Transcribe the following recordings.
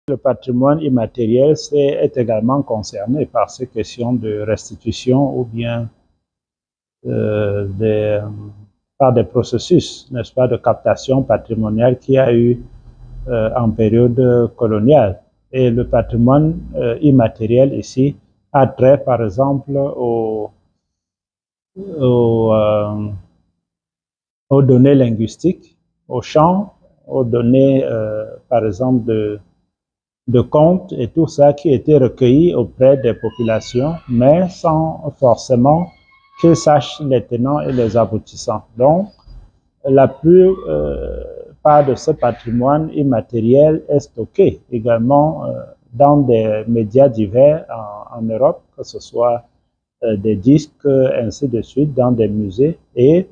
Le patrimoine immatériel est également concerné par ces questions de restitution ou bien par des processus, n'est-ce pas, de captation patrimoniale qu'il y a eu en période coloniale. Et le patrimoine immatériel ici a trait, par exemple, aux données linguistiques, aux champs, aux données, par exemple, de comptes et tout ça qui était recueilli auprès des populations, mais sans forcément qu'ils sachent les tenants et les aboutissants. Donc, la plupart de ce patrimoine immatériel est stocké également dans des médias divers en Europe, que ce soit des disques, ainsi de suite, dans des musées, et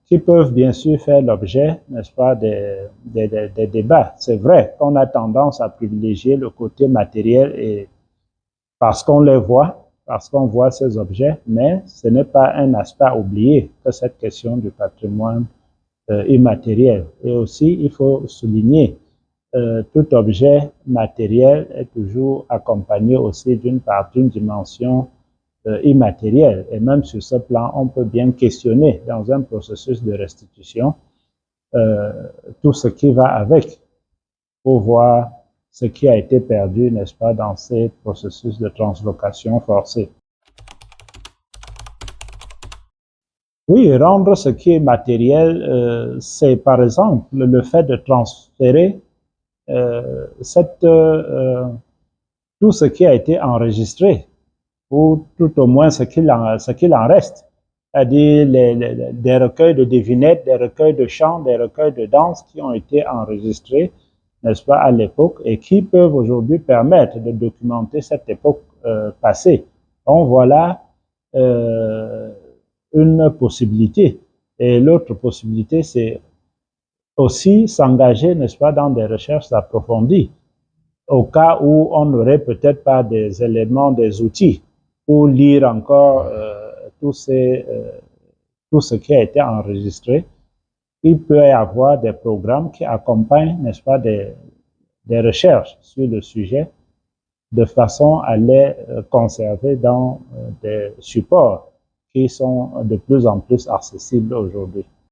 qui peuvent bien sûr faire l'objet, n'est-ce pas, des débats. C'est vrai qu'on a tendance à privilégier le côté matériel et parce qu'on les voit, parce qu'on voit ces objets, mais ce n'est pas un aspect à oublier que cette question du patrimoine immatériel. Et aussi, il faut souligner, tout objet matériel est toujours accompagné aussi d'une dimension immatériel. Et même sur ce plan, on peut bien questionner dans un processus de restitution tout ce qui va avec pour voir ce qui a été perdu, n'est-ce pas, dans ces processus de translocation forcée. Oui, rendre ce qui est matériel, c'est par exemple le fait de transférer tout ce qui a été enregistré, ou tout au moins ce qu'il en reste, c'est-à-dire des recueils de devinettes, des recueils de chants, des recueils de danse qui ont été enregistrés, n'est-ce pas, à l'époque, et qui peuvent aujourd'hui permettre de documenter cette époque passée. Donc voilà une possibilité. Et l'autre possibilité, c'est aussi s'engager, n'est-ce pas, dans des recherches approfondies, au cas où on n'aurait peut-être pas des éléments, des outils pour lire encore tout ce qui a été enregistré. Il peut y avoir des programmes qui accompagnent, n'est-ce pas, des recherches sur le sujet de façon à les conserver dans des supports qui sont de plus en plus accessibles aujourd'hui.